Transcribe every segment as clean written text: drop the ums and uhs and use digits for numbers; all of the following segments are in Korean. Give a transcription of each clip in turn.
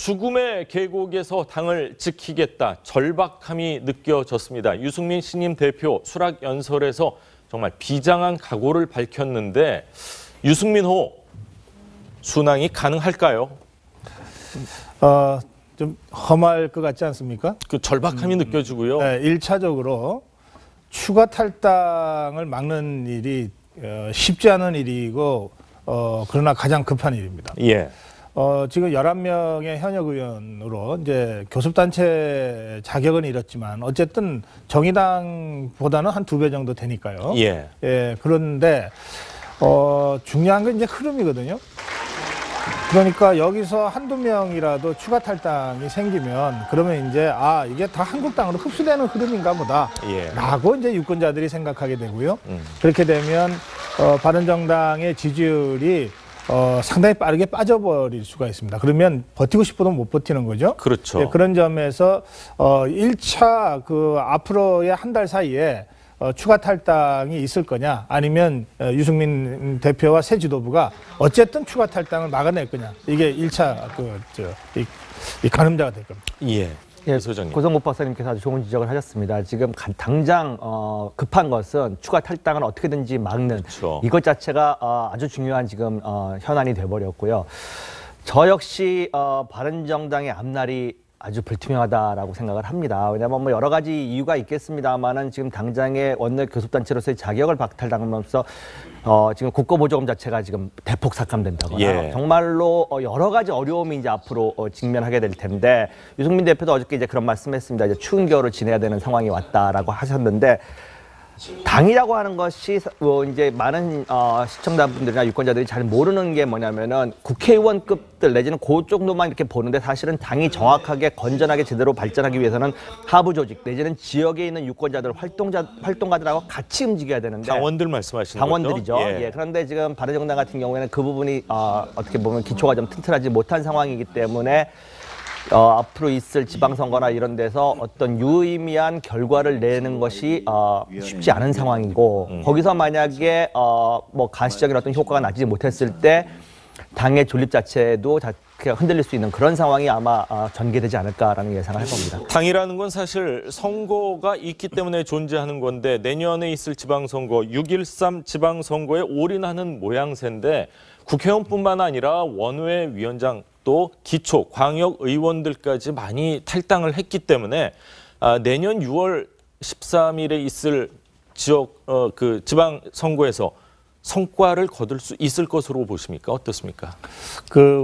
죽음의 계곡에서 당을 지키겠다. 절박함이 느껴졌습니다. 유승민 신임 대표 수락연설에서 정말 비장한 각오를 밝혔는데 유승민호 순항이 가능할까요? 좀 험할 것 같지 않습니까? 그 절박함이 느껴지고요. 네, 1차적으로 추가 탈당을 막는 일이 쉽지 않은 일이고 그러나 가장 급한 일입니다. 예. 지금 11명의 현역 의원으로 이제 교섭단체 자격은 잃었지만 어쨌든 정의당보다는 한 2배 정도 되니까요. 예. 예, 그런데 중요한 건 이제 흐름이거든요. 그러니까 여기서 한두 명이라도 추가 탈당이 생기면 그러면 이제 이게 다 한국당으로 흡수되는 흐름인가 보다 라고 이제 유권자들이 생각하게 되고요. 그렇게 되면 바른정당의 지지율이 상당히 빠르게 빠져버릴 수가 있습니다. 그러면 버티고 싶어도 못 버티는 거죠. 그렇죠. 예, 그런 점에서 1차 그 앞으로의 한 달 사이에 추가 탈당이 있을 거냐 아니면 유승민 대표와 새 지도부가 어쨌든 추가 탈당을 막아낼 거냐 이게 1차 이 가늠자가 될 겁니다. 예, 소장님. 고성국 박사님께서 아주 좋은 지적을 하셨습니다. 지금 당장 급한 것은 추가 탈당을 어떻게든지 막는 그렇죠. 이것 자체가 아주 중요한 지금 현안이 돼버렸고요. 저 역시 바른정당의 앞날이 아주 불투명하다라고 생각을 합니다. 왜냐하면 뭐 여러 가지 이유가 있겠습니다만은 지금 당장의 원내 교섭단체로서의 자격을 박탈당하면서 지금 국고보조금 자체가 지금 대폭 삭감된다거나 정말로 여러 가지 어려움이 이제 앞으로 직면하게 될 텐데 유승민 대표도 어저께 이제 그런 말씀했습니다. 이제 추운 겨울을 지내야 되는 상황이 왔다라고 하셨는데. 당이라고 하는 것이 이제 많은 시청자분들이나 유권자들이 잘 모르는 게 뭐냐면은 국회의원급들 내지는 그 정도만 이렇게 보는데 사실은 당이 정확하게 건전하게 제대로 발전하기 위해서는 하부 조직 내지는 지역에 있는 유권자들 활동가들하고 같이 움직여야 되는데 당원들 말씀하시는 당원들이죠. 거죠? 예. 그런데 지금 바른정당 같은 경우에는 그 부분이 어떻게 보면 기초가 좀 튼튼하지 못한 상황이기 때문에 앞으로 있을 지방선거나 이런 데서 어떤 유의미한 결과를 내는 것이 쉽지 않은 상황이고 거기서 만약에 뭐 가시적인 어떤 효과가 나지 못했을 때 당의 존립 자체도 흔들릴 수 있는 그런 상황이 아마 전개되지 않을까라는 예상을 해봅니다. 당이라는 건 사실 선거가 있기 때문에 존재하는 건데 내년에 있을 지방선거 6.13 지방선거에 올인하는 모양새인데 국회의원뿐만 아니라 원외 위원장 또 기초 광역 의원들까지 많이 탈당을 했기 때문에 내년 6월 13일에 있을 지역 그 지방 선거에서 성과를 거둘 수 있을 것으로 보십니까? 어떻습니까?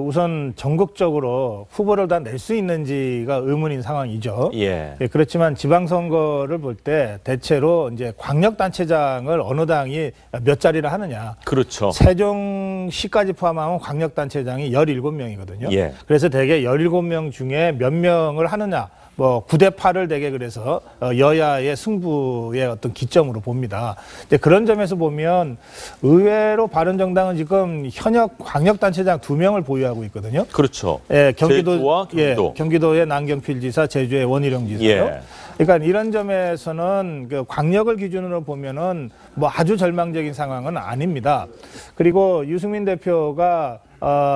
우선 전국적으로 후보를 다 낼 수 있는지가 의문인 상황이죠. 예, 그렇지만 지방선거를 볼 때 대체로 이제 광역단체장을 어느 당이 몇 자리를 하느냐. 그렇죠. 세종시까지 포함하면 광역단체장이 17명이거든요. 예. 그래서 대개 17명 중에 몇 명을 하느냐. 9대 8을 대개 그래서 여야의 승부의 어떤 기점으로 봅니다. 이제 그런 점에서 보면 의외로 바른정당은 지금 현역 광역단체장 2명을 보유하고 있거든요. 그렇죠. 예, 제주와 경기도. 경기도의 남경필 지사, 제주의 원희룡 지사요. 예. 그러니까 이런 점에서는 그 광역을 기준으로 보면은 아주 절망적인 상황은 아닙니다. 그리고 유승민 대표가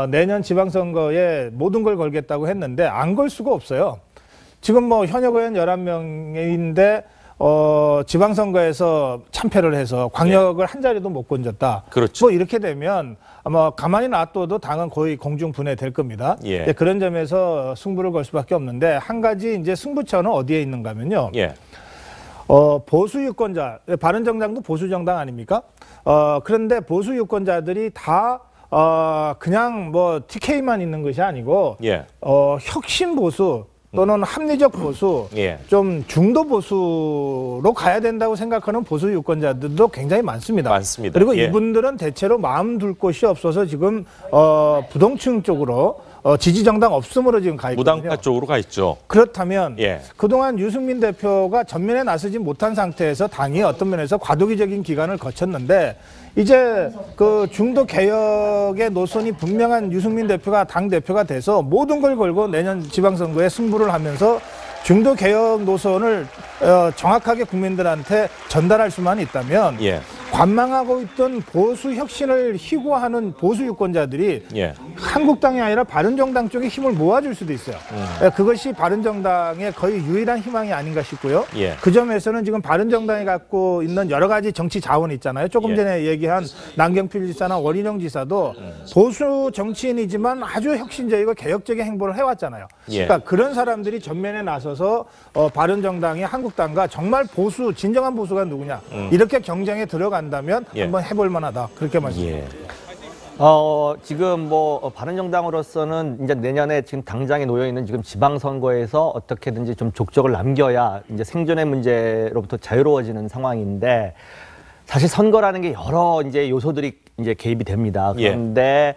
내년 지방선거에 모든 걸 걸겠다고 했는데 안 걸 수가 없어요. 지금 현역 의원 11명인데 지방선거에서 참패를 해서 광역을 한 자리도 못 건졌다. 그렇죠. 이렇게 되면 아마 가만히 놔둬도 당은 거의 공중분해될 겁니다. 예. 그런 점에서 승부를 걸 수밖에 없는데 한 가지 이제 승부처는 어디에 있는가 하면요. 예. 보수 유권자, 바른정당도 보수 정당 아닙니까? 그런데 보수 유권자들이 다 그냥 TK만 있는 것이 아니고 혁신 보수 또는 합리적 보수, 좀 중도 보수로 가야 된다고 생각하는 보수 유권자들도 굉장히 많습니다. 그리고 이분들은 대체로 마음 둘 곳이 없어서 지금 부동층 쪽으로 지지 정당 없음으로 지금 가 있거든요. 무당파 쪽으로 가 있죠. 그렇다면 그동안 유승민 대표가 전면에 나서지 못한 상태에서 당이 어떤 면에서 과도기적인 기간을 거쳤는데 이제 그 중도 개혁의 노선이 분명한 유승민 대표가 당 대표가 돼서 모든 걸 걸고 내년 지방선거에 승부를 하면서 중도 개혁 노선을 정확하게 국민들한테 전달할 수만 있다면 관망하고 있던 보수 혁신을 희고하는 보수 유권자들이 한국당이 아니라 바른정당 쪽에 힘을 모아줄 수도 있어요. 그것이 바른정당의 거의 유일한 희망이 아닌가 싶고요. 예. 그 점에서는 지금 바른정당이 갖고 있는 여러 가지 정치 자원이 있잖아요. 조금 전에 얘기한 남경필 지사나 원희룡 지사도 보수 정치인이지만 아주 혁신적이고 개혁적인 행보를 해왔잖아요. 그러니까 그런 사람들이 전면에 나서서 바른정당이 한국당과 정말 보수, 진정한 보수가 누구냐 이렇게 경쟁에 들어간다면 한번 해볼 만하다. 그렇게 말씀드립니다. 지금 바른정당으로서는 이제 내년에 지금 당장에 놓여 있는 지금 지방선거에서 어떻게든지 좀 족적을 남겨야 이제 생존의 문제로부터 자유로워지는 상황인데 사실 선거라는 게 여러 이제 요소들이 이제 개입이 됩니다. 그런데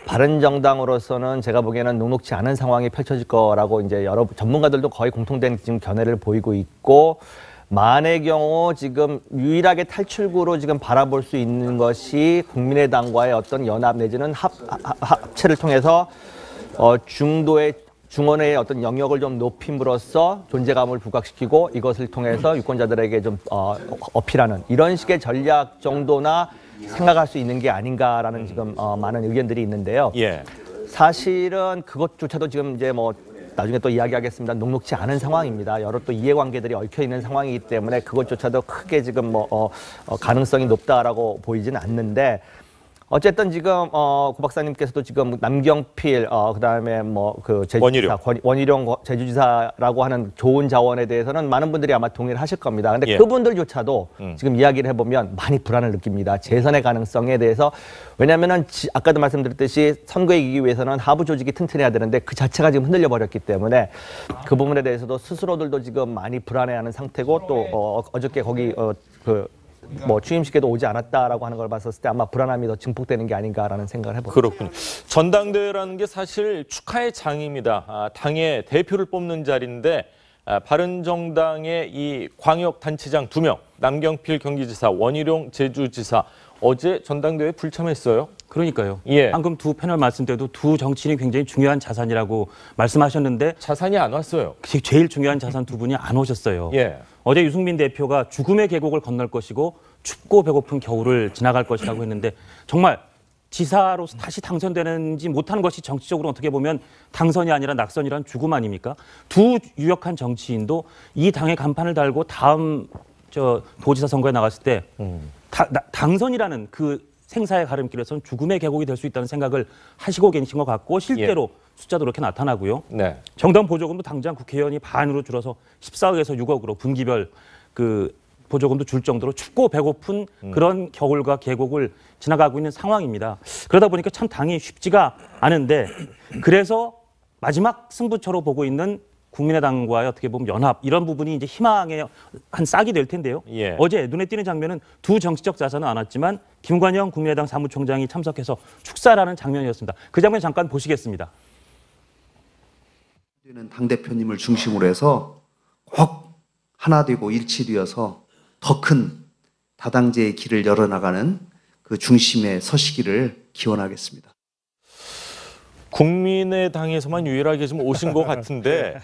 바른정당으로서는 제가 보기에는 녹록지 않은 상황이 펼쳐질 거라고 이제 여러 전문가들도 거의 공통된 지금 견해를 보이고 있고 만의 경우 지금 유일하게 탈출구로 지금 바라볼 수 있는 것이 국민의당과의 어떤 연합 내지는 합체를 통해서 중원의 어떤 영역을 좀 높임으로써 존재감을 부각시키고 이것을 통해서 유권자들에게 좀 어필하는 이런 식의 전략 정도나 생각할 수 있는 게 아닌가라는 지금 많은 의견들이 있는데요. 사실은 그것조차도 지금 이제 나중에 또 이야기하겠습니다. 녹록지 않은 상황입니다. 여러 또 이해관계들이 얽혀 있는 상황이기 때문에 그것조차도 크게 지금 가능성이 높다라고 보이지는 않는데 어쨌든 지금 고 박사님께서도 지금 남경필 그다음에 제주지사 원희룡 제주지사라고 하는 좋은 자원에 대해서는 많은 분들이 아마 동의를 하실 겁니다. 근데 그분들조차도 지금 이야기를 해보면 많이 불안을 느낍니다. 재선의 가능성에 대해서. 왜냐하면은 아까도 말씀드렸듯이 선거에 이기기 위해서는 하부 조직이 튼튼해야 되는데 그 자체가 지금 흔들려 버렸기 때문에 그 부분에 대해서도 스스로들도 지금 많이 불안해하는 상태고 또 어저께 거기 취임식에도 오지 않았다라고 하는 걸 봤었을 때 아마 불안함이 더 증폭되는 게 아닌가라는 생각을 해봅니다. 그렇군요. 전당대회라는 게 사실 축하의 장입니다. 당의 대표를 뽑는 자리인데 바른정당의 이 광역단체장 2명, 남경필 경기지사, 원희룡 제주지사 어제 전당대회에 불참했어요. 그러니까요. 방금 두 패널 말씀 때도 두 정치인이 굉장히 중요한 자산이라고 말씀하셨는데 자산이 안 왔어요. 제일 중요한 자산 두 분이 안 오셨어요. 어제 유승민 대표가 죽음의 계곡을 건널 것이고 춥고 배고픈 겨울을 지나갈 것이라고 했는데 정말 지사로서 다시 당선되는지 못하는 것이 정치적으로 어떻게 보면 당선이 아니라 낙선이란 죽음 아닙니까? 두 유력한 정치인도 이 당의 간판을 달고 다음 도지사 선거에 나갔을 때 당선이라는 그 생사의 가름길에서는 죽음의 계곡이 될 수 있다는 생각을 하시고 계신 것 같고 실제로 숫자도 그렇게 나타나고요. 정당 보조금도 당장 국회의원이 반으로 줄어서 14억에서 6억으로 분기별 그 보조금도 줄 정도로 춥고 배고픈 그런 겨울과 계곡을 지나가고 있는 상황입니다. 그러다 보니까 참 당이 쉽지가 않은데 그래서 마지막 승부처로 보고 있는 국민의당과의 어떻게 보면 연합 이런 부분이 이제 희망의 한 싹이 될 텐데요. 어제 눈에 띄는 장면은 두 정치적 자산은 안 왔지만 김관영 국민의당 사무총장이 참석해서 축사라는 장면이었습니다. 그 장면 잠깐 보시겠습니다. 당대표님을 중심으로 해서 꼭 하나 되고 일치되어서 더 큰 다당제의 길을 열어나가는 그 중심에 서시기를 기원하겠습니다. 국민의당에서만 유일하게 좀 오신 것 같은데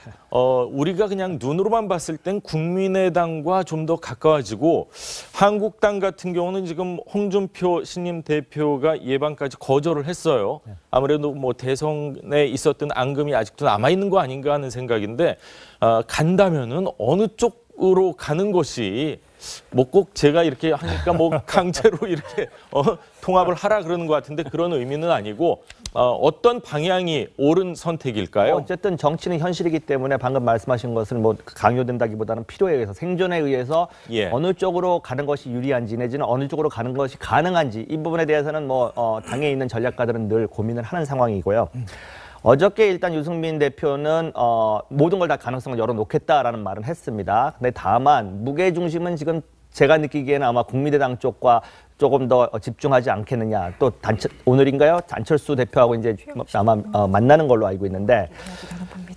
우리가 그냥 눈으로만 봤을 땐 국민의당과 좀 더 가까워지고 한국당 같은 경우는 지금 홍준표 신임 대표가 예방까지 거절을 했어요. 아무래도 대선에 있었던 앙금이 아직도 남아있는 거 아닌가 하는 생각인데 간다면은 어느 쪽으로 가는 것이 꼭 제가 이렇게 하니까 강제로 이렇게 통합을 하라 그러는 것 같은데 그런 의미는 아니고 어떤 방향이 옳은 선택일까요? 어쨌든 정치는 현실이기 때문에 방금 말씀하신 것은 강요된다기보다는 필요에 의해서 생존에 의해서 어느 쪽으로 가는 것이 유리한지 내지는 어느 쪽으로 가는 것이 가능한지 이 부분에 대해서는 당에 있는 전략가들은 늘 고민을 하는 상황이고요. 어저께 일단 유승민 대표는 모든 걸 다 가능성을 열어놓겠다라는 말은 했습니다. 근데 다만 무게중심은 지금 제가 느끼기에는 아마 국민의당 쪽과 조금 더 집중하지 않겠느냐. 또 오늘인가요? 안철수 대표하고 이제 아마 만나는 걸로 알고 있는데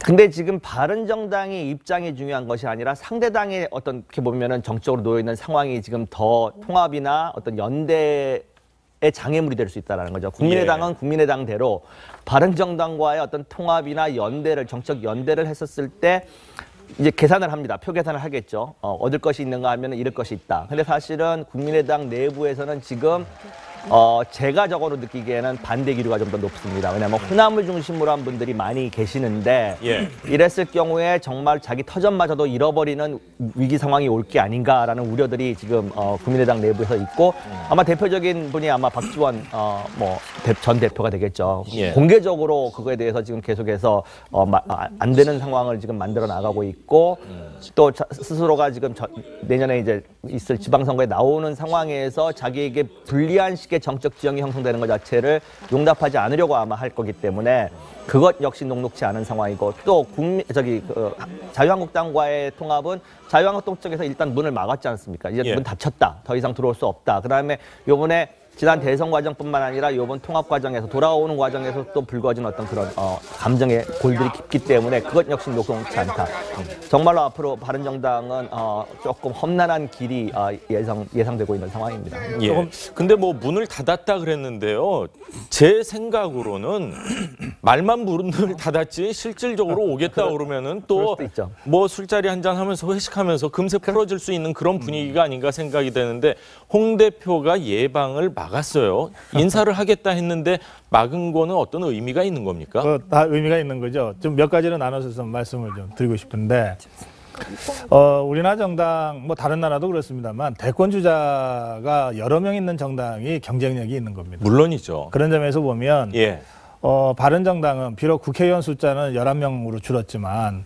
근데 지금 바른정당의 입장이 중요한 것이 아니라 상대당의 어떻게 보면은 정적으로 놓여 있는 상황이 지금 더 통합이나 어떤 연대 의 장애물이 될 수 있다는 거죠. 국민의당은 국민의당대로 바른정당과의 어떤 통합이나 연대를 정책 연대를 했었을 때 이제 계산을 합니다. 표 계산을 하겠죠. 얻을 것이 있는가 하면 잃을 것이 있다. 근데 사실은 국민의당 내부에서는 지금 제가 적어도 느끼기에는 반대 기류가 좀 더 높습니다. 왜냐하면 호남을 중심으로 한 분들이 많이 계시는데 이랬을 경우에 정말 자기 터전마저도 잃어버리는 위기 상황이 올 게 아닌가라는 우려들이 지금 국민의당 내부에서 있고 아마 대표적인 분이 아마 박지원 전 대표가 되겠죠. 공개적으로 그거에 대해서 지금 계속해서 안 되는 상황을 지금 만들어 나가고 있고 또 스스로가 지금 내년에 이제 있을 지방선거에 나오는 상황에서 자기에게 불리한 식의 정적 지형이 형성되는 것 자체를 용납하지 않으려고 아마 할 거기 때문에 그것 역시 녹록지 않은 상황이고 또 자유한국당과의 통합은 자유한국당 쪽에서 일단 문을 막았지 않습니까? 이제 문 닫혔다. 더 이상 들어올 수 없다. 그다음에 요번에 지난 대선 과정뿐만 아니라 이번 통합 과정에서 돌아오는 과정에서 또 불거진 어떤 그런 감정의 골들이 깊기 때문에 그것 역시 녹록지 않다. 정말로 앞으로 바른정당은 조금 험난한 길이 예상되고 있는 상황입니다. 근데 뭐 문을 닫았다 그랬는데요. 제 생각으로는 말만 문을 닫았지 실질적으로 오겠다 그러면은 또 뭐 술자리 한잔 하면서 회식하면서 금세 풀어질 수 있는 그런 분위기가 아닌가 생각이 되는데 홍 대표가 예방을 막았어요. 인사를 하겠다 했는데 막은 거는 어떤 의미가 있는 겁니까? 다 의미가 있는 거죠. 좀 몇 가지로 나눠서 좀 말씀을 좀 드리고 싶은데 우리나라 정당 뭐 다른 나라도 그렇습니다만 대권 주자가 여러 명 있는 정당이 경쟁력이 있는 겁니다. 물론이죠. 그런 점에서 보면 바른정당은 비록 국회의원 숫자는 11명으로 줄었지만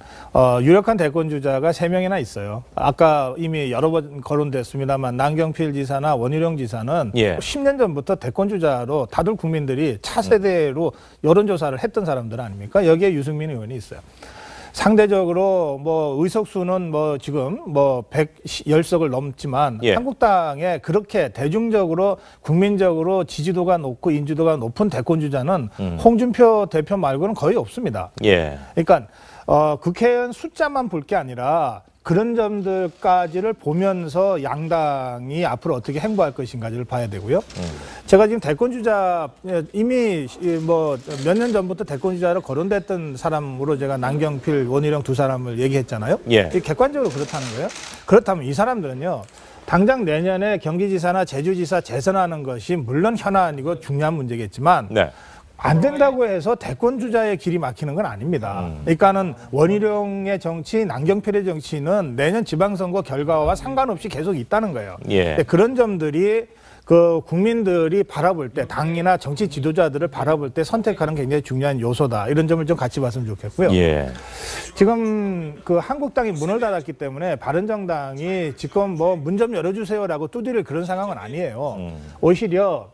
유력한 대권 주자가 3명이나 있어요. 아까 이미 여러 번 거론됐습니다만 남경필 지사나 원희룡 지사는 10년 전부터 대권 주자로 다들 국민들이 차세대로 여론조사를 했던 사람들 아닙니까? 여기에 유승민 의원이 있어요. 상대적으로 뭐 의석수는 뭐 지금 뭐 110석을 넘지만 한국당에 그렇게 대중적으로 국민적으로 지지도가 높고 인지도가 높은 대권 주자는 홍준표 대표 말고는 거의 없습니다. 그러니까 국회의원 숫자만 볼 게 아니라 그런 점들까지를 보면서 양당이 앞으로 어떻게 행보할 것인가를 봐야 되고요. 제가 지금 대권 주자 이미 뭐 몇 년 전부터 대권 주자로 거론됐던 사람으로 제가 남경필, 원희룡 두 사람을 얘기했잖아요. 객관적으로 그렇다는 거예요. 그렇다면 이 사람들은요. 당장 내년에 경기지사나 제주지사 재선하는 것이 물론 현안이고 중요한 문제겠지만 안 된다고 해서 대권 주자의 길이 막히는 건 아닙니다. 그러니까는 원희룡의 정치, 남경필의 정치는 내년 지방선거 결과와 상관없이 계속 있다는 거예요. 그런 점들이 그 국민들이 바라볼 때 당이나 정치 지도자들을 바라볼 때 선택하는 굉장히 중요한 요소다. 이런 점을 좀 같이 봤으면 좋겠고요. 지금 그 한국당이 문을 닫았기 때문에 바른정당이 지금 뭐 문 좀 열어주세요라고 두드릴 그런 상황은 아니에요. 오히려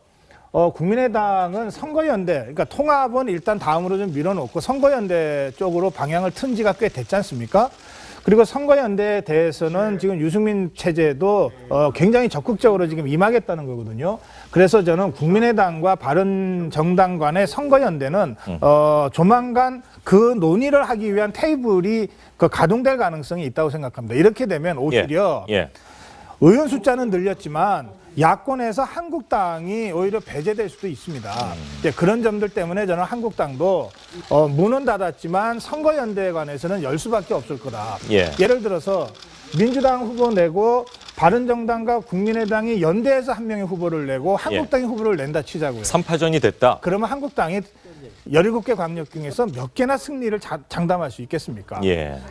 국민의당은 선거연대, 그러니까 통합은 일단 다음으로 좀 밀어놓고 선거연대 쪽으로 방향을 튼 지가 꽤 됐지 않습니까? 그리고 선거연대에 대해서는 지금 유승민 체제도 굉장히 적극적으로 지금 임하겠다는 거거든요. 그래서 저는 국민의당과 바른정당 간의 선거연대는 조만간 그 논의를 하기 위한 테이블이 가동될 가능성이 있다고 생각합니다. 이렇게 되면 오히려 의원 숫자는 늘렸지만 야권에서 한국당이 오히려 배제될 수도 있습니다. 그런 점들 때문에 저는 한국당도 문은 닫았지만 선거연대에 관해서는 열 수밖에 없을 거다. 예를 들어서 민주당 후보 내고 바른정당과 국민의당이 연대해서 한 명의 후보를 내고 한국당이 후보를 낸다 치자고요. 3파전이 됐다. 그러면 한국당이 17개 광역 중에서 몇 개나 승리를 장담할 수 있겠습니까?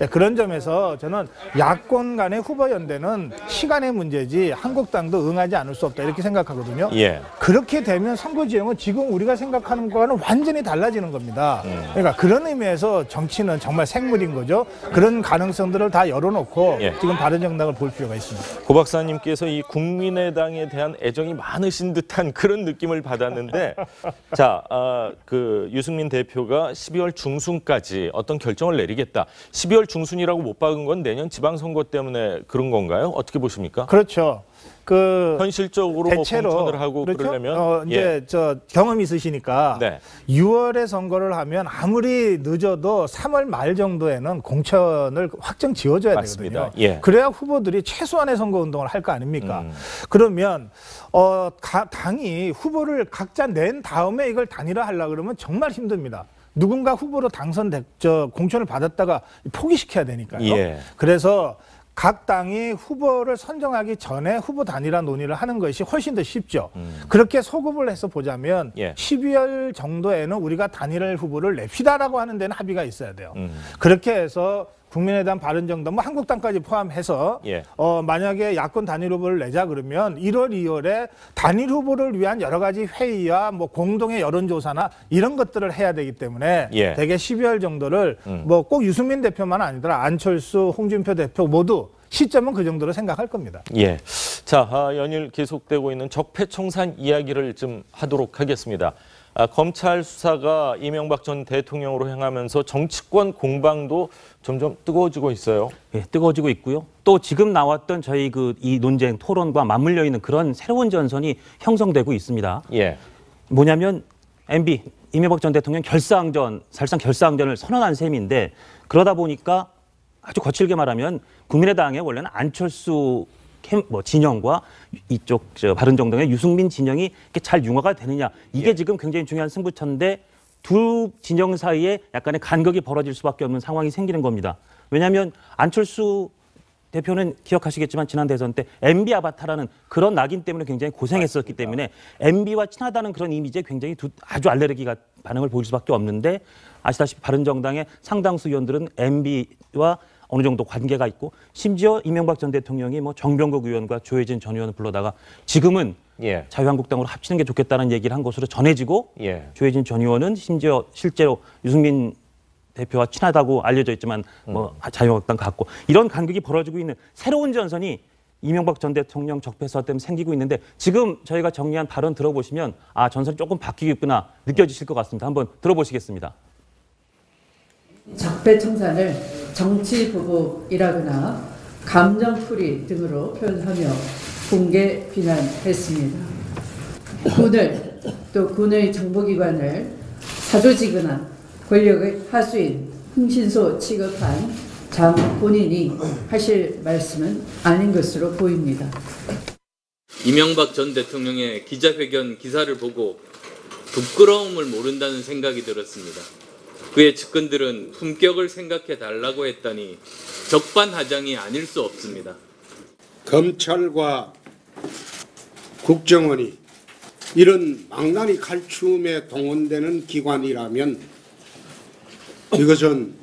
그런 점에서 저는 야권 간의 후보 연대는 시간의 문제지 한국당도 응하지 않을 수 없다 이렇게 생각하거든요. 그렇게 되면 선거 지형은 지금 우리가 생각하는 거와는 완전히 달라지는 겁니다. 그러니까 그런 의미에서 정치는 정말 생물인 거죠. 그런 가능성들을 다 열어놓고 지금 바른정당을 볼 필요가 있습니다. 고 박사님께서 이 국민의당에 대한 애정이 많으신 듯한 그런 느낌을 받았는데 자, 유승민 대표가 12월 중순까지 어떤 결정을 내리겠다. 12월 중순이라고 못 박은 건 내년 지방선거 때문에 그런 건가요? 어떻게 보십니까? 그렇죠. 현실적으로 대체로 뭐 공천을 하고 그렇죠? 그러려면 이제 경험이 있으시니까 6월에 선거를 하면 아무리 늦어도 3월 말 정도에는 공천을 확정 지어줘야 맞습니다. 되거든요. 그래야 후보들이 최소한의 선거 운동을 할 거 아닙니까? 그러면 당이 후보를 각자 낸 다음에 이걸 단일화하려고 그러면 정말 힘듭니다. 누군가 후보로 공천을 받았다가 포기시켜야 되니까요. 그래서 각 당이 후보를 선정하기 전에 후보 단일화 논의를 하는 것이 훨씬 더 쉽죠. 그렇게 소급을 해서 보자면 12월 정도에는 우리가 단일화 후보를 냅시다라고 하는 데는 합의가 있어야 돼요. 그렇게 해서 국민의당, 바른정당, 뭐 한국당까지 포함해서 만약에 야권 단일 후보를 내자 그러면 1월, 2월에 단일 후보를 위한 여러 가지 회의와 뭐 공동의 여론조사나 이런 것들을 해야 되기 때문에 대개 12월 정도를 뭐 꼭 유승민 대표만 아니더라 안철수, 홍준표 대표 모두 시점은 그 정도로 생각할 겁니다. 자, 연일 계속되고 있는 적폐청산 이야기를 좀 하도록 하겠습니다. 검찰 수사가 이명박 전 대통령으로 향하면서 정치권 공방도 점점 뜨거워지고 있어요. 뜨거워지고 있고요. 또 지금 나왔던 저희 이 논쟁, 토론과 맞물려 있는 그런 새로운 전선이 형성되고 있습니다. 뭐냐면 MB, 이명박 전 대통령 사실상 결사항전을 선언한 셈인데 그러다 보니까 아주 거칠게 말하면 국민의당의 원래는 안철수 진영과 이쪽 바른정당의 유승민 진영이 이렇게 잘 융화가 되느냐 이게 지금 굉장히 중요한 승부처인데 두 진영 사이에 약간의 간극이 벌어질 수밖에 없는 상황이 생기는 겁니다. 왜냐하면 안철수 대표는 기억하시겠지만 지난 대선 때 MB 아바타라는 그런 낙인 때문에 굉장히 고생했었기 때문에 MB와 친하다는 그런 이미지에 굉장히 아주 알레르기가 반응을 보일 수밖에 없는데 아시다시피 바른정당의 상당수 의원들은 MB와 어느 정도 관계가 있고 심지어 이명박 전 대통령이 뭐 정병국 의원과 조혜진 전 의원을 불러다가 지금은 자유한국당으로 합치는 게 좋겠다는 얘기를 한 것으로 전해지고 조혜진 전 의원은 심지어 실제로 유승민 대표와 친하다고 알려져 있지만 뭐 자유한국당 갔고 이런 간극이 벌어지고 있는 새로운 전선이 이명박 전 대통령 적폐수사 때문에 생기고 있는데 지금 저희가 정리한 발언 들어보시면 전선이 조금 바뀌겠구나 느껴지실 것 같습니다. 한번 들어보시겠습니다. 적폐청산을 정치보복이라거나 감정풀이 등으로 표현하며 공개 비난했습니다. 군을 또 군의 정보기관을 사조직은한 권력의 하수인 흥신소 취급한 장 본인이 하실 말씀은 아닌 것으로 보입니다. 이명박 전 대통령의 기자회견 기사를 보고 부끄러움을 모른다는 생각이 들었습니다. 그의 측근들은 품격을 생각해 달라고 했다니 적반하장이 아닐 수 없습니다. 검찰과 국정원이 이런 망나니 칼춤에 동원되는 기관이라면 이것은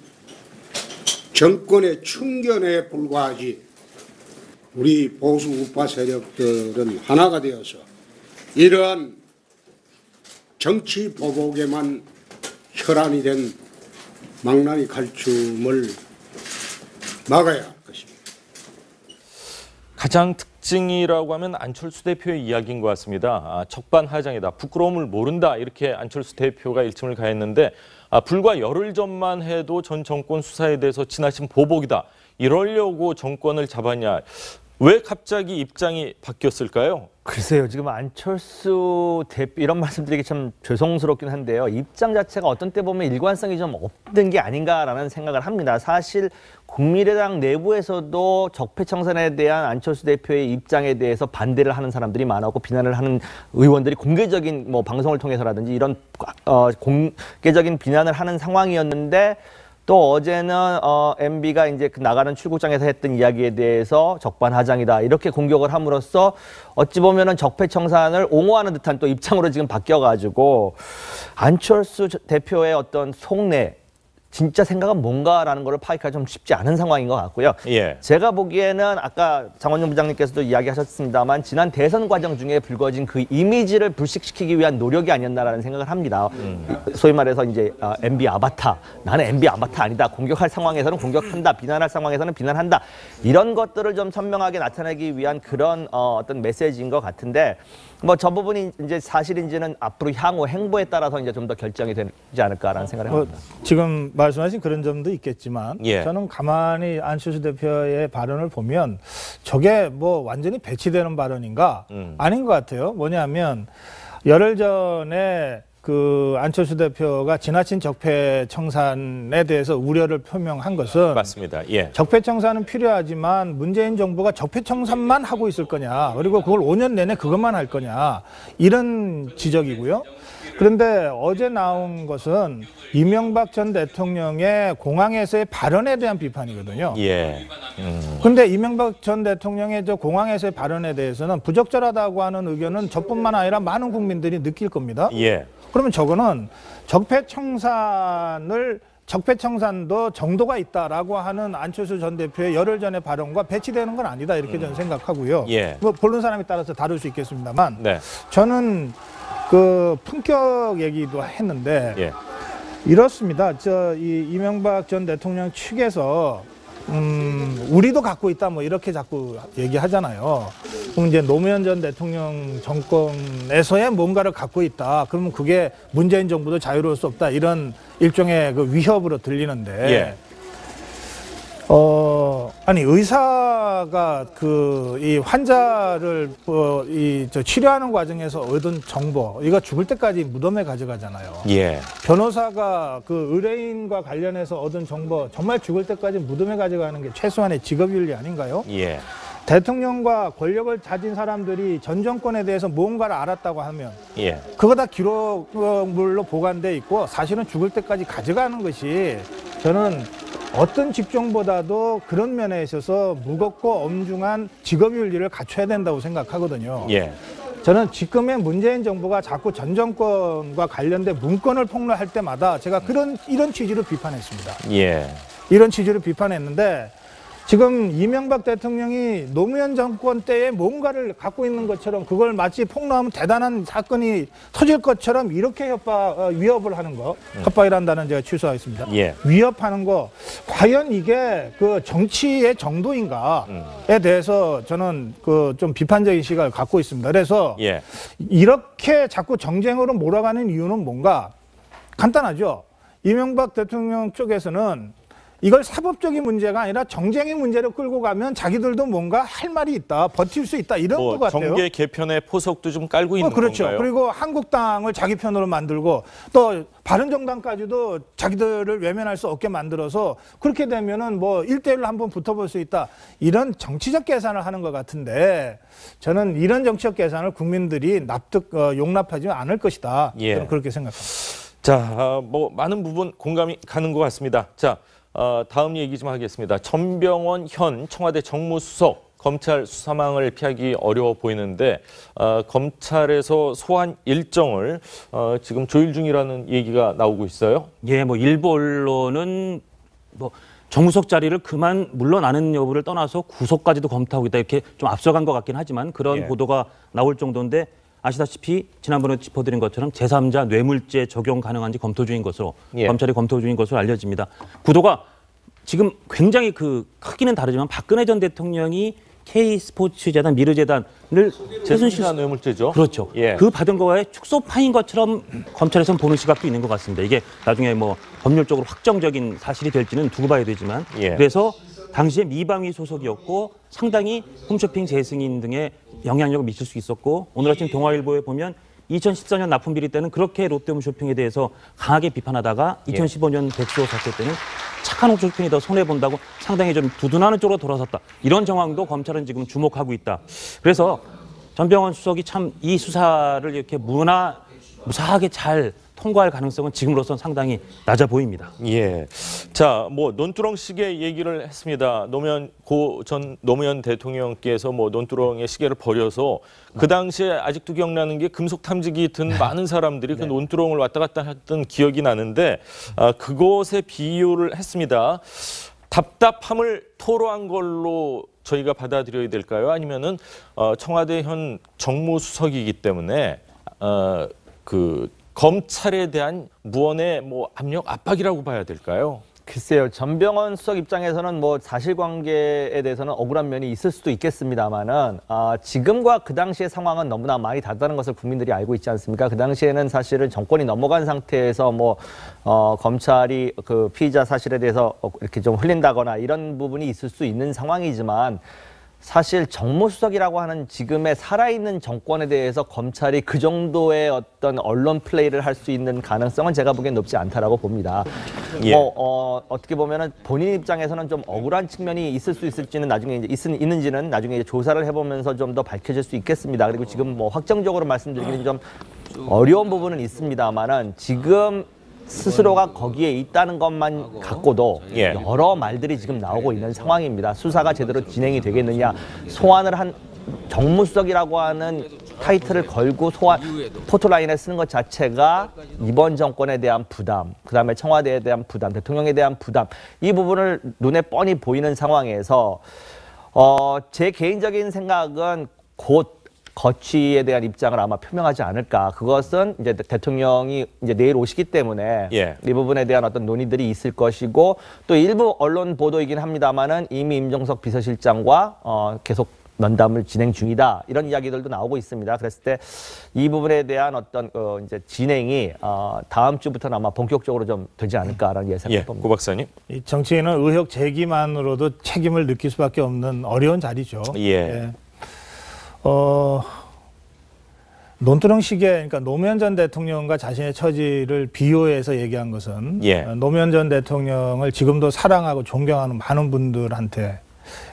정권의 충견에 불과하지 우리 보수 우파 세력들은 하나가 되어서 이러한 정치 보복에만 혈안이 된 망나니 칼춤을 막아야 할 것입니다. 가장 특징이라고 하면 안철수 대표의 이야기인 것 같습니다. 적반하장이다, 부끄러움을 모른다 이렇게 안철수 대표가 일침을 가했는데 불과 열흘 전만 해도 전 정권 수사에 대해서 지나친 보복이다. 이러려고 정권을 잡았냐. 왜 갑자기 입장이 바뀌었을까요? 글쎄요. 지금 안철수 대표 이런 말씀드리기 참 죄송스럽긴 한데요. 입장 자체가 어떤 때 보면 일관성이 좀 없는 게 아닌가라는 생각을 합니다. 사실 국민의당 내부에서도 적폐청산에 대한 안철수 대표의 입장에 대해서 반대를 하는 사람들이 많았고 비난을 하는 의원들이 공개적인 뭐 방송을 통해서라든지 이런 공개적인 비난을 하는 상황이었는데 또 어제는 MB가 이제 나가는 출국장에서 했던 이야기에 대해서 적반하장이다 이렇게 공격을 함으로써 어찌 보면은 적폐청산을 옹호하는 듯한 또 입장으로 지금 바뀌어가지고 안철수 대표의 어떤 속내 진짜 생각은 뭔가라는 걸 파악하기 좀 쉽지 않은 상황인 것 같고요. 제가 보기에는 아까 장원영 부장님께서도 이야기하셨습니다만 지난 대선 과정 중에 불거진 그 이미지를 불식시키기 위한 노력이 아니었나라는 생각을 합니다. 소위 말해서 이제 MB 아바타, 나는 MB 아바타 아니다. 공격할 상황에서는 공격한다. 비난할 상황에서는 비난한다. 이런 것들을 좀 선명하게 나타내기 위한 그런 어떤 메시지인 것 같은데 뭐 저 부분이 이제 사실인지는 앞으로 향후 행보에 따라서 이제 좀 더 결정이 되지 않을까라는 생각을 합니다. 지금 말씀하신 그런 점도 있겠지만 저는 가만히 안철수 대표의 발언을 보면 저게 뭐 완전히 배치되는 발언인가 아닌 것 같아요. 뭐냐면 열흘 전에 그 안철수 대표가 지나친 적폐청산에 대해서 우려를 표명한 것은 맞습니다. 적폐청산은 필요하지만 문재인 정부가 적폐청산만 하고 있을 거냐 그리고 그걸 5년 내내 그것만 할 거냐 이런 지적이고요. 그런데 어제 나온 것은 이명박 전 대통령의 공항에서의 발언에 대한 비판이거든요. 예. 그런데 이명박 전 대통령의 저 공항에서의 발언에 대해서는 부적절하다고 하는 의견은 저뿐만 아니라 많은 국민들이 느낄 겁니다. 예. 그러면 저거는 적폐청산도 정도가 있다라고 하는 안철수 전 대표의 열흘 전의 발언과 배치되는 건 아니다 이렇게 저는 생각하고요. 예. 뭐 보는 사람에 따라서 다를 수 있겠습니다만 네. 저는 그 품격 얘기도 했는데 예. 이렇습니다. 이 이명박 전 대통령 측에서 우리도 갖고 있다 뭐 이렇게 자꾸 얘기하잖아요. 그럼 이제 노무현 전 대통령 정권에서의 뭔가를 갖고 있다. 그러면 그게 문재인 정부도 자유로울 수 없다. 이런 일종의 그 위협으로 들리는데. 예. 아니 의사가 이 환자를 치료하는 과정에서 얻은 정보 이거 죽을 때까지 무덤에 가져가잖아요. 예. 변호사가 그 의뢰인과 관련해서 얻은 정보 정말 죽을 때까지 무덤에 가져가는 게 최소한의 직업윤리 아닌가요? 예. 대통령과 권력을 가진 사람들이 전 정권에 대해서 무언가를 알았다고 하면 예. 그거 다 기록물로 보관돼 있고 사실은 죽을 때까지 가져가는 것이 저는 어떤 직종보다도 그런 면에 있어서 무겁고 엄중한 직업윤리를 갖춰야 된다고 생각하거든요. 예. 저는 지금의 문재인 정부가 자꾸 전 정권과 관련된 문건을 폭로할 때마다 제가 이런 취지로 비판했습니다. 예. 이런 취지로 비판했는데 지금 이명박 대통령이 노무현 정권 때에 뭔가를 갖고 있는 것처럼 그걸 마치 폭로하면 대단한 사건이 터질 것처럼 이렇게 위협을 하는 거, 협박이란다는 제가 취소하겠습니다. 예. 위협하는 거, 과연 이게 그 정치의 정도인가에 대해서 저는 좀 비판적인 시각을 갖고 있습니다. 그래서 예. 이렇게 자꾸 정쟁으로 몰아가는 이유는 뭔가 간단하죠. 이명박 대통령 쪽에서는 이걸 사법적인 문제가 아니라 정쟁의 문제로 끌고 가면 자기들도 뭔가 할 말이 있다, 버틸 수 있다 이런 것 같아요. 정계 개편의 포석도 좀 깔고 있는 그렇죠. 건가요? 그리고 한국당을 자기 편으로 만들고 또 바른정당까지도 자기들을 외면할 수 없게 만들어서 그렇게 되면은 뭐 1대1로 한번 붙어볼 수 있다. 이런 정치적 계산을 하는 것 같은데 저는 이런 정치적 계산을 국민들이 용납하지 않을 것이다. 예. 저는 그렇게 생각합니다. 자, 많은 부분 공감이 가는 것 같습니다. 자. 다음 얘기 좀 하겠습니다. 전병원 현 청와대 정무수석 검찰 수사망을 피하기 어려워 보이는데 검찰에서 소환 일정을 지금 조율 중이라는 얘기가 나오고 있어요. 예, 일부 언론은 정무석 자리를 그만 물러나는 여부를 떠나서 구속까지도 검토하고 있다 이렇게 좀 앞서간 것 같긴 하지만 그런 예. 보도가 나올 정도인데 아시다시피 지난번에 짚어드린 것처럼 제3자 뇌물죄 적용 가능한지 검토 중인 것으로 예. 검찰이 검토 중인 것으로 알려집니다. 구도가 지금 굉장히 크기는 다르지만 박근혜 전 대통령이 K스포츠재단 미르재단을 제3자 뇌물죄죠. 그렇죠. 예. 그 받은 거와의 축소파인 것처럼 검찰에서는 보는 시각도 있는 것 같습니다. 이게 나중에 법률적으로 확정적인 사실이 될지는 두고 봐야 되지만 예. 그래서 당시에 미방위 소속이었고 상당히 홈쇼핑 재승인 등의 영향력을 미칠 수 있었고 오늘 아침 동아일보에 보면 2014년 납품비리 때는 그렇게 롯데홈쇼핑에 대해서 강하게 비판하다가 2015년 백수호 사태 때는 착한 홈쇼핑이 더 손해본다고 상당히 좀 두둔하는 쪽으로 돌아섰다. 이런 정황도 검찰은 지금 주목하고 있다. 그래서 전병헌 수석이 참 이 수사를 이렇게 무사하게 잘 통과할 가능성은 지금으로선 상당히 낮아 보입니다. 예. 자, 논두렁 시계 얘기를 했습니다. 전 노무현 대통령께서 논두렁의 시계를 버려서 그 당시에 아직도 기억나는 게 금속 탐지기 든 많은 사람들이 그 논두렁을 왔다 갔다 했던 기억이 나는데 그것에 비유를 했습니다. 답답함을 토로한 걸로 저희가 받아들여야 될까요? 아니면은 청와대 현 정무수석이기 때문에 검찰에 대한 무언의 압력, 압박이라고 봐야 될까요? 글쎄요. 전병헌 수석 입장에서는 사실관계에 대해서는 억울한 면이 있을 수도 있겠습니다만은 지금과 그 당시의 상황은 너무나 많이 다르다는 것을 국민들이 알고 있지 않습니까? 그 당시에는 사실은 정권이 넘어간 상태에서 검찰이 그 피의자 사실에 대해서 이렇게 좀 흘린다거나 이런 부분이 있을 수 있는 상황이지만 사실 정무수석이라고 하는 지금의 살아있는 정권에 대해서 검찰이 그 정도의 어떤 언론 플레이를 할 수 있는 가능성은 제가 보기엔 높지 않다라고 봅니다. 예. 어떻게 보면은 본인 입장에서는 좀 억울한 측면이 있을 수 있을지는 나중에 이제 있는지는 나중에 이제 조사를 해보면서 좀 더 밝혀질 수 있겠습니다. 그리고 지금 확정적으로 말씀드리기는 좀 어려운 부분은 있습니다만은 지금 스스로가 거기에 있다는 것만 갖고도 여러 말들이 지금 나오고 있는 상황입니다. 수사가 제대로 진행이 되겠느냐, 소환을 한 정무수석이라고 하는 타이틀을 걸고 포토라인에 쓰는 것 자체가 이번 정권에 대한 부담, 그다음에 청와대에 대한 부담, 대통령에 대한 부담, 이 부분을 눈에 뻔히 보이는 상황에서 제 개인적인 생각은 곧 거취에 대한 입장을 아마 표명하지 않을까. 그것은 이제 대통령이 이제 내일 오시기 때문에 이 부분에 대한 어떤 논의들이 있을 것이고, 또 일부 언론 보도이긴 합니다만은 이미 임종석 비서실장과 계속 면담을 진행 중이다, 이런 이야기들도 나오고 있습니다. 그랬을 때 이 부분에 대한 어떤 이제 진행이 다음 주부터는 아마 본격적으로 좀 되지 않을까라는 예상을 봅니다. 고 박사님. 이 정치인은 의혹 제기만으로도 책임을 느낄 수밖에 없는 어려운 자리죠. 논두렁식의, 그러니까 노무현 전 대통령과 자신의 처지를 비교해서 얘기한 것은 노무현 전 대통령을 지금도 사랑하고 존경하는 많은 분들한테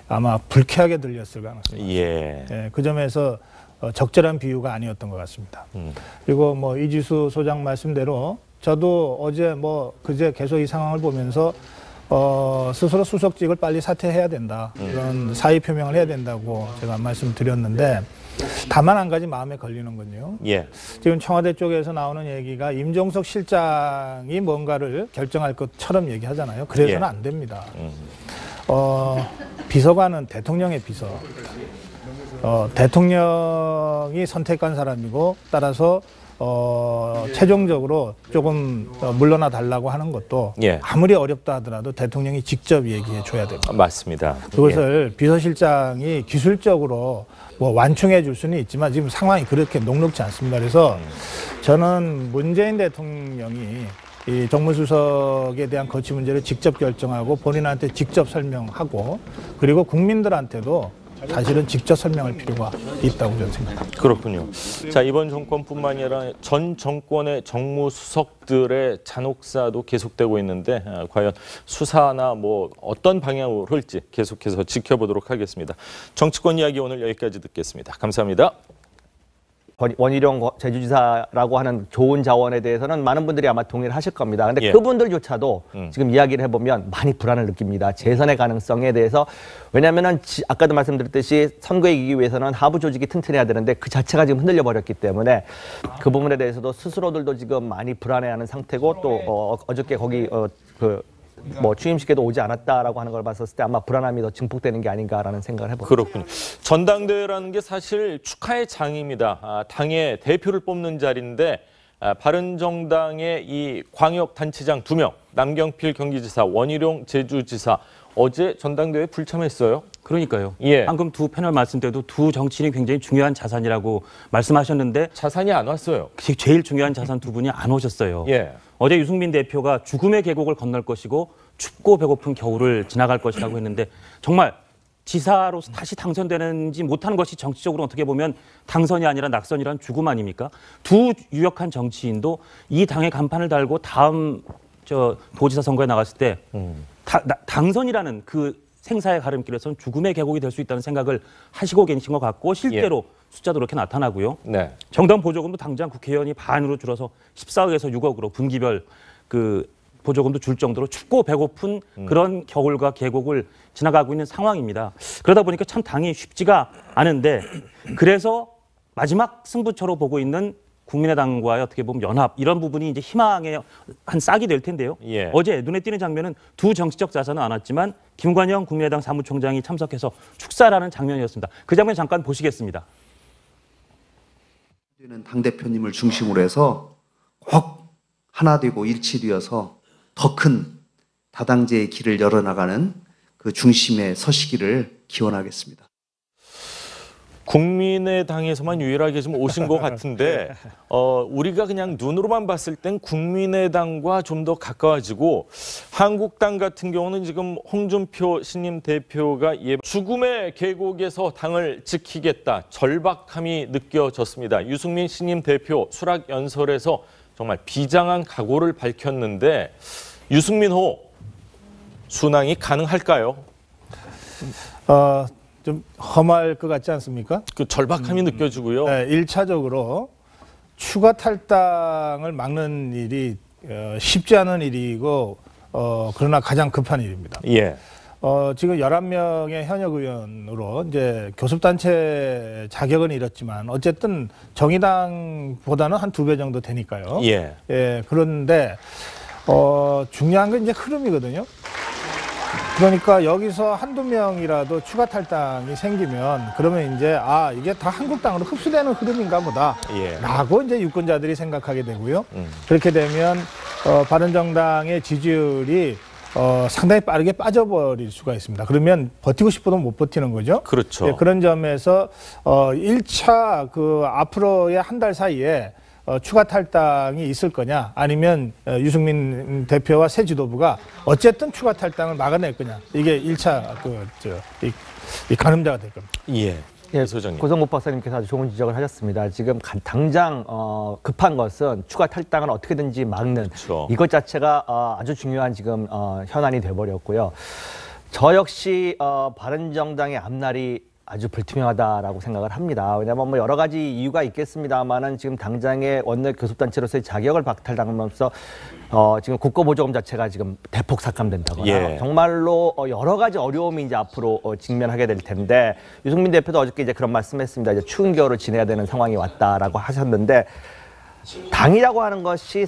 아마 불쾌하게 들렸을 가능성이 있습니다. 그 점에서 적절한 비유가 아니었던 것 같습니다. 그리고 뭐 이지수 소장 말씀대로 저도 어제 그제 계속 이 상황을 보면서 스스로 수석직을 빨리 사퇴해야 된다, 이런 사의 표명을 해야 된다고 제가 말씀드렸는데, 다만 한 가지 마음에 걸리는 건요. 지금 청와대 쪽에서 나오는 얘기가 임종석 실장이 뭔가를 결정할 것처럼 얘기하잖아요. 그래서는 안 됩니다. 비서관은 대통령의 비서, 대통령이 선택한 사람이고, 따라서 최종적으로 조금 물러나 달라고 하는 것도 아무리 어렵다 하더라도 대통령이 직접 얘기해 줘야 됩니다. 맞습니다. 그것을 비서실장이 기술적으로 완충해 줄 수는 있지만 지금 상황이 그렇게 녹록지 않습니다. 그래서 저는 문재인 대통령이 이 정무수석에 대한 거취 문제를 직접 결정하고 본인한테 직접 설명하고, 그리고 국민들한테도 사실은 직접 설명할 필요가 있다고 저는 생각합니다. 그렇군요. 자, 이번 정권뿐만 아니라 전 정권의 정무수석들의 잔혹사도 계속되고 있는데, 과연 수사나 어떤 방향으로 흘지 계속해서 지켜보도록 하겠습니다. 정치권 이야기 오늘 여기까지 듣겠습니다. 감사합니다. 원희룡 제주지사라고 하는 좋은 자원에 대해서는 많은 분들이 아마 동의를 하실 겁니다. 근데 그분들조차도 지금 이야기를 해보면 많이 불안을 느낍니다. 재선의 가능성에 대해서. 왜냐하면 아까도 말씀드렸듯이 선거에 이기기 위해서는 하부 조직이 튼튼해야 되는데 그 자체가 지금 흔들려 버렸기 때문에 그 부분에 대해서도 스스로들도 지금 많이 불안해하는 상태고, 또 어저께 거기 취임식에도 오지 않았다라고 하는 걸 봤었을 때 아마 불안함이 더 증폭되는 게 아닌가라는 생각을 해봅니다. 그렇군요. 전당대회라는 게 사실 축하의 장입니다. 당의 대표를 뽑는 자리인데, 바른정당의 이 광역단체장 2명, 남경필 경기지사, 원희룡 제주지사, 어제 전당대회에 불참했어요. 그러니까요. 방금 두 패널 말씀 때도 두 정치인이 굉장히 중요한 자산이라고 말씀하셨는데, 자산이 안 왔어요. 제일 중요한 자산 두 분이 안 오셨어요. 어제 유승민 대표가 죽음의 계곡을 건널 것이고 춥고 배고픈 겨울을 지나갈 것이라고 했는데, 정말 지사로 다시 당선되는지 못하는 것이 정치적으로 어떻게 보면 당선이 아니라 낙선이란 죽음 아닙니까? 두 유력한 정치인도 이 당의 간판을 달고 다음 도지사 선거에 나갔을 때 당선이라는 그 생사의 가름길에서는 죽음의 계곡이 될 수 있다는 생각을 하시고 계신 것 같고, 실제로 숫자도 그렇게 나타나고요. 정당 보조금도 당장 국회의원이 반으로 줄어서 14억에서 6억으로 분기별 그 보조금도 줄 정도로 춥고 배고픈 그런 겨울과 계곡을 지나가고 있는 상황입니다. 그러다 보니까 참 당이 쉽지가 않은데, 그래서 마지막 승부처로 보고 있는 국민의당과의 어떻게 보면 연합, 이런 부분이 이제 희망의 한 싹이 될 텐데요. 어제 눈에 띄는 장면은 두 정치적 자산은 안 왔지만 김관영 국민의당 사무총장이 참석해서 축사라는 장면이었습니다. 그 장면 잠깐 보시겠습니다. 당대표님을 중심으로 해서 꼭 하나 되고 일치되어서 더 큰 다당제의 길을 열어나가는 그 중심에 서시기를 기원하겠습니다. 국민의당에서만 유일하게 좀 오신 것 같은데, 우리가 그냥 눈으로만 봤을 땐 국민의당과 좀 더 가까워지고, 한국당 같은 경우는 지금 홍준표 신임 대표가 죽음의 계곡에서 당을 지키겠다, 절박함이 느껴졌습니다. 유승민 신임 대표 수락 연설에서 정말 비장한 각오를 밝혔는데, 유승민호 순항이 가능할까요? 좀 험할 것 같지 않습니까? 그 절박함이 느껴지고요. 네, 1차적으로 추가 탈당을 막는 일이 쉽지 않은 일이고 그러나 가장 급한 일입니다. 예. 지금 11명의 현역 의원으로 이제 교섭단체 자격은 잃었지만 어쨌든 정의당보다는 한 2배 정도 되니까요. 예. 예, 그런데 중요한 건 이제 흐름이거든요. 그러니까 여기서 한두 명이라도 추가 탈당이 생기면 그러면 이제 이게 다 한국당으로 흡수되는 흐름인가 보다 예. 라고 이제 유권자들이 생각하게 되고요. 그렇게 되면 바른정당의 지지율이 상당히 빠르게 빠져버릴 수가 있습니다. 그러면 버티고 싶어도 못 버티는 거죠. 그렇죠. 예, 그런 점에서 1차 앞으로의 한 달 사이에 추가 탈당이 있을 거냐 아니면 유승민 대표와 새 지도부가 어쨌든 추가 탈당을 막아낼 거냐 이게 1차 이 가늠자가 될 겁니다. 예. 예, 소장님. 고성목 박사님께서 아주 좋은 지적을 하셨습니다. 지금 당장 급한 것은 추가 탈당을 어떻게든지 막는 그렇죠. 이것 자체가 아주 중요한 지금 현안이 돼버렸고요. 저 역시 바른정당의 앞날이 아주 불투명하다라고 생각을 합니다. 왜냐하면 뭐 여러 가지 이유가 있겠습니다만은 지금 당장의 원내 교섭단체로서의 자격을 박탈당하면서 지금 국고보조금 자체가 지금 대폭 삭감된다거나 예. 정말로 여러 가지 어려움이 이제 앞으로 직면하게 될 텐데 유승민 대표도 어저께 이제 그런 말씀했습니다. 이제 추운 겨울을 지내야 되는 상황이 왔다라고 하셨는데. 당이라고 하는 것이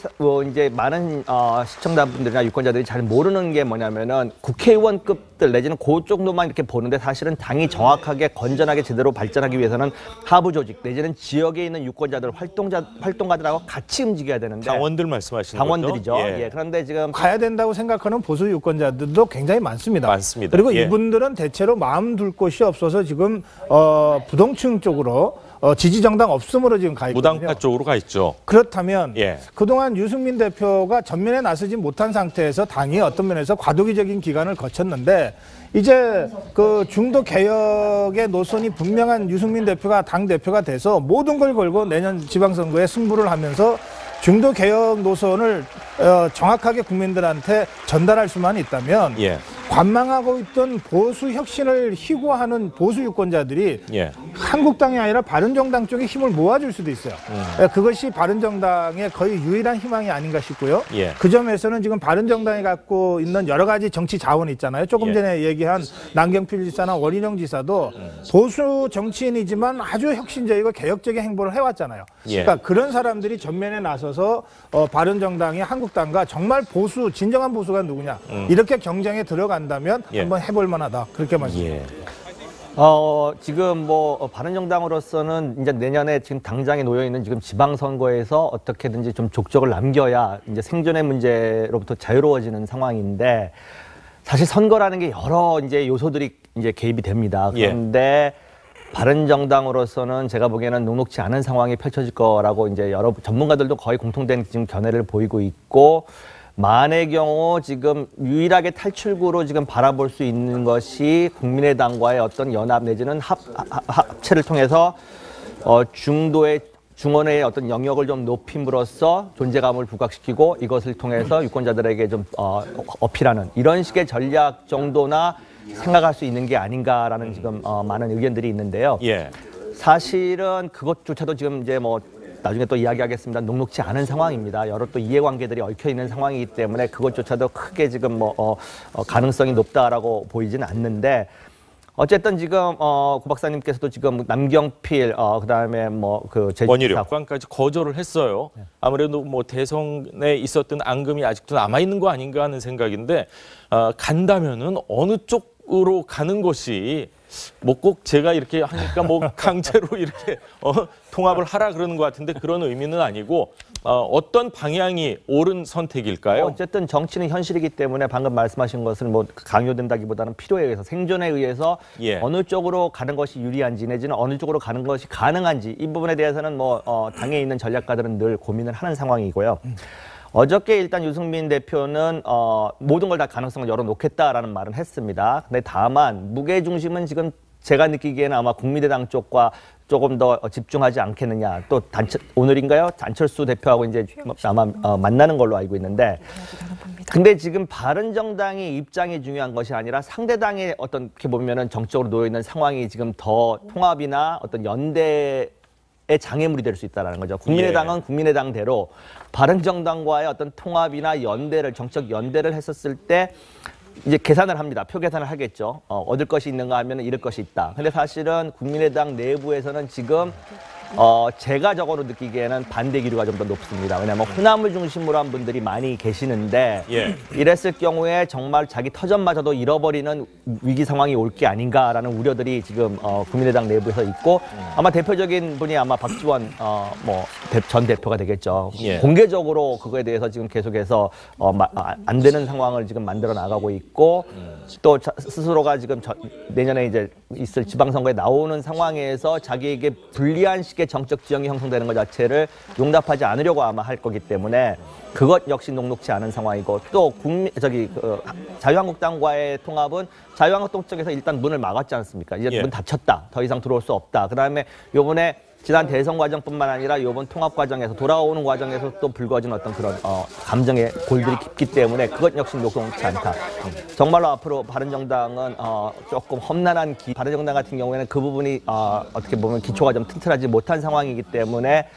이제 많은 시청자분들이나 유권자들이 잘 모르는 게 뭐냐면은 국회의원급들 내지는 그 정도만 이렇게 보는데 사실은 당이 정확하게 건전하게 제대로 발전하기 위해서는 하부 조직 내지는 지역에 있는 유권자들 활동가들하고 같이 움직여야 되는데 당원들 말씀하시는 당원들이죠. 거죠? 예. 예. 그런데 지금 가야 된다고 생각하는 보수 유권자들도 굉장히 많습니다. 많습니다. 그리고 예. 이분들은 대체로 마음 둘 곳이 없어서 지금 부동층 쪽으로 지지 정당 없음으로 지금 가 있거든요. 무당파 쪽으로 가 있죠. 그렇다면 예. 그동안 유승민 대표가 전면에 나서지 못한 상태에서 당이 어떤 면에서 과도기적인 기간을 거쳤는데 이제 그 중도 개혁의 노선이 분명한 유승민 대표가 당 대표가 돼서 모든 걸 걸고 내년 지방선거에 승부를 하면서 중도 개혁 노선을 정확하게 국민들한테 전달할 수만 있다면 예. 관망하고 있던 보수 혁신을 희고하는 보수 유권자들이 예. 한국당이 아니라 바른정당 쪽에 힘을 모아줄 수도 있어요. 그것이 바른정당의 거의 유일한 희망이 아닌가 싶고요. 예. 그 점에서는 지금 바른정당이 갖고 있는 여러 가지 정치 자원이 있잖아요. 조금 전에 얘기한 남경필 지사나 원희룡 지사도 보수 정치인이지만 아주 혁신적이고 개혁적인 행보를 해왔잖아요. 예. 그러니까 그런 사람들이 전면에 나서서 바른정당이 한국당과 정말 보수, 진정한 보수가 누구냐 이렇게 경쟁에 들어간다면 예. 한번 해볼 만하다. 그렇게 말씀드립니다. 예. 지금 바른정당으로서는 이제 내년에 지금 당장에 놓여 있는 지금 지방선거에서 어떻게든지 좀 족적을 남겨야 이제 생존의 문제로부터 자유로워지는 상황인데 사실 선거라는 게 여러 이제 요소들이 이제 개입이 됩니다. 그런데 바른정당으로서는 제가 보기에는 녹록지 않은 상황이 펼쳐질 거라고 이제 여러 전문가들도 거의 공통된 지금 견해를 보이고 있고 만의 경우 지금 유일하게 탈출구로 지금 바라볼 수 있는 것이 국민의당과의 어떤 연합 내지는 합체를 통해서 중원의 어떤 영역을 좀 높임으로써 존재감을 부각시키고 이것을 통해서 유권자들에게 좀 어필하는 이런 식의 전략 정도나 생각할 수 있는 게 아닌가라는 지금 많은 의견들이 있는데요. 예. 사실은 그것조차도 지금 이제 나중에 또 이야기하겠습니다. 녹록지 않은 상황입니다. 여러 또 이해관계들이 얽혀 있는 상황이기 때문에 그것조차도 크게 지금 가능성이 높다라고 보이지는 않는데 어쨌든 지금 고 박사님께서도 지금 남경필 그다음에 원희룡까지 거절을 했어요. 아무래도 대선에 있었던 앙금이 아직도 남아 있는 거 아닌가 하는 생각인데 간다면은 어느 쪽으로 가는 것이 꼭 제가 이렇게 하니까 강제로 이렇게 통합을 하라 그러는 것 같은데 그런 의미는 아니고 어떤 방향이 옳은 선택일까요? 어쨌든 정치는 현실이기 때문에 방금 말씀하신 것은 강요된다기보다는 필요에 의해서 생존에 의해서 어느 쪽으로 가는 것이 유리한지 내지는 어느 쪽으로 가는 것이 가능한지 이 부분에 대해서는 당에 있는 전략가들은 늘 고민을 하는 상황이고요. 어저께 일단 유승민 대표는 모든 걸 다 가능성을 열어놓겠다라는 말은 했습니다. 근데 다만 무게중심은 지금 제가 느끼기에는 아마 국민의당 쪽과 조금 더 집중하지 않겠느냐. 또 오늘인가요? 안철수 대표하고 이제 아마 만나는 걸로 알고 있는데 근데 지금 바른정당의 입장이 중요한 것이 아니라 상대당의 어떤 이렇게 보면은 정적으로 놓여 있는 상황이 지금 더 통합이나 어떤 연대 장애물이 될 수 있다는 거죠. 국민의당은 국민의당대로 바른정당과의 어떤 통합이나 연대를, 정책 연대를 했었을 때 이제 계산을 합니다. 표 계산을 하겠죠. 얻을 것이 있는가 하면 잃을 것이 있다. 근데 사실은 국민의당 내부에서는 지금 제가 적어도 느끼기에는 반대 기류가 좀 더 높습니다. 왜냐하면 호남을 중심으로 한 분들이 많이 계시는데 이랬을 경우에 정말 자기 터전마저도 잃어버리는 위기 상황이 올 게 아닌가라는 우려들이 지금 국민의당 내부에서 있고 아마 대표적인 분이 아마 박지원 전 대표가 되겠죠. 공개적으로 그거에 대해서 지금 계속해서 안 되는 상황을 지금 만들어 나가고 있고 또 스스로가 지금 내년에 이제 있을 지방선거에 나오는 상황에서 자기에게 불리한 식의 정적 지형이 형성되는 것 자체를 용납하지 않으려고 아마 할 거기 때문에 그것 역시 녹록지 않은 상황이고 또 자유한국당과의 통합은 자유한국당 쪽에서 일단 문을 막았지 않습니까? 이제 문 닫혔다. 더 이상 들어올 수 없다. 그다음에 이번에 지난 대선 과정뿐만 아니라 이번 통합 과정에서 돌아오는 과정에서 또 불거진 어떤 그런 감정의 골들이 깊기 때문에 그것 역시 녹록지 않다. 정말로 앞으로 바른정당은 조금 험난한 바른정당 같은 경우에는 그 부분이 어떻게 보면 기초가 좀 튼튼하지 못한 상황이기 때문에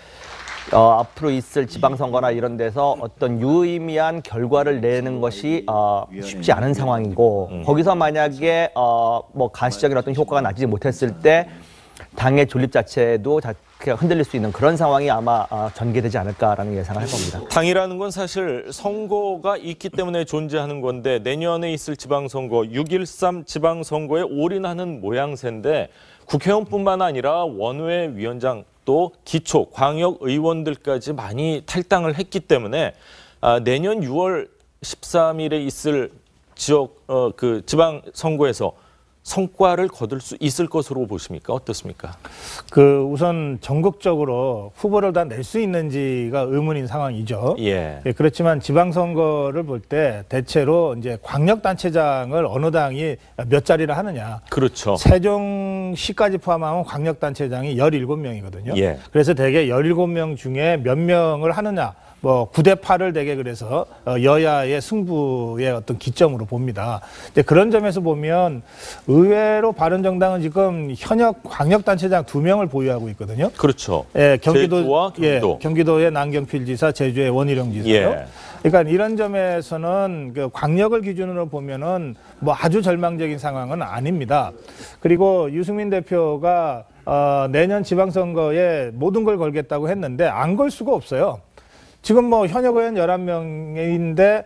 앞으로 있을 지방선거나 이런 데서 어떤 유의미한 결과를 내는 것이 쉽지 않은 상황이고 거기서 만약에 가시적인 어떤 효과가 나지 못했을 때 당의 존립 자체도 흔들릴 수 있는 그런 상황이 아마 전개되지 않을까라는 예상을 할 겁니다. 당이라는 건 사실 선거가 있기 때문에 존재하는 건데 내년에 있을 지방선거 6.13 지방선거에 올인하는 모양새인데 국회의원뿐만 아니라 원외 위원장 또 기초 광역 의원들까지 많이 탈당을 했기 때문에 내년 6월 13일에 있을 지역 지방선거에서 성과를 거둘 수 있을 것으로 보십니까? 어떻습니까? 우선 전국적으로 후보를 다 낼 수 있는지가 의문인 상황이죠. 그렇지만 지방선거를 볼 때 대체로 이제 광역단체장을 어느 당이 몇 자리를 하느냐. 그렇죠. 세종시까지 포함하면 광역단체장이 17명이거든요. 그래서 대개 17명 중에 몇 명을 하느냐. 9대 8을 대개 그래서 여야의 승부의 어떤 기점으로 봅니다. 이제 그런 점에서 보면 의외로 바른정당은 지금 현역 광역단체장 2명을 보유하고 있거든요. 그렇죠. 제주와 경기도. 경기도의 남경필 지사, 제주의 원희룡 지사요. 그러니까 이런 점에서는 광역을 기준으로 보면은 아주 절망적인 상황은 아닙니다. 그리고 유승민 대표가 내년 지방선거에 모든 걸 걸겠다고 했는데 안 걸 수가 없어요. 지금 현역 의원 11명인데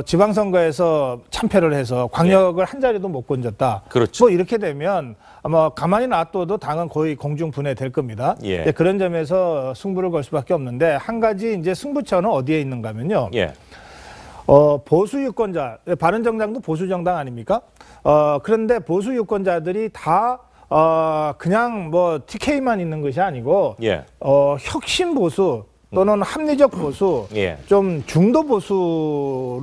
지방선거에서 참패를 해서 광역을 한 자리도 못 건졌다. 그렇죠. 이렇게 되면 아마 가만히 놔둬도 당은 거의 공중분해될 겁니다. 그런 점에서 승부를 걸 수밖에 없는데 한 가지 이제 승부처는 어디에 있는가 하면요. 보수 유권자, 바른정당도 보수 정당 아닙니까? 그런데 보수 유권자들이 다 그냥 TK만 있는 것이 아니고 혁신 보수 또는 합리적 보수, 좀 중도 보수로